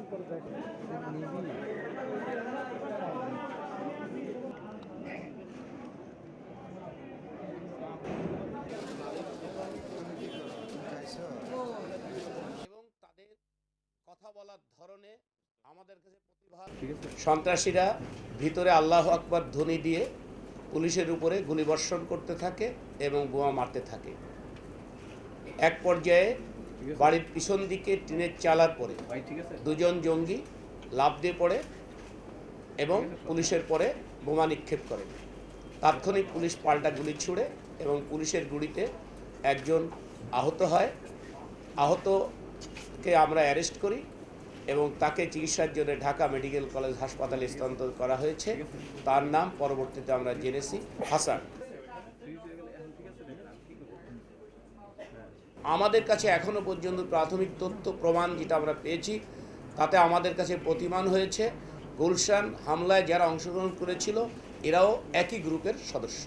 এবং তাদের কথা বলার ধরনে আমাদের কাছে প্রতিভা। সন্ত্রাসীরা ভিতরে আল্লাহ আকবার ধ্বনি দিয়ে পুলিশের উপরে গুলিবর্ষণ করতে থাকে এবং বোমা মারতে থাকে। এক পর্যায়ে বাড়ির পিছন দিকে টিনের চালার পরে দুজন জঙ্গি লাফ দিয়ে পড়ে এবং পুলিশের পরে বোমা নিক্ষেপ করে। তাৎক্ষণিক পুলিশ পাল্টা গুলি ছুড়ে এবং পুলিশের গুলিতে একজন আহত হয়। আহতকে আমরা অ্যারেস্ট করি এবং তাকে চিকিৎসার জন্য ঢাকা মেডিকেল কলেজ হাসপাতালে স্থানান্তর করা হয়েছে। তার নাম পরবর্তীতে আমরা জেনেছি হাসান। আমাদের কাছে এখনো পর্যন্ত প্রাথমিক তথ্য প্রমাণ যেটা আমরা পেয়েছি তাতে আমাদের কাছে প্রতিমান হয়েছে গুলশান হামলায় যারা অংশগ্রহণ করেছিল এরাও একই গ্রুপের সদস্য।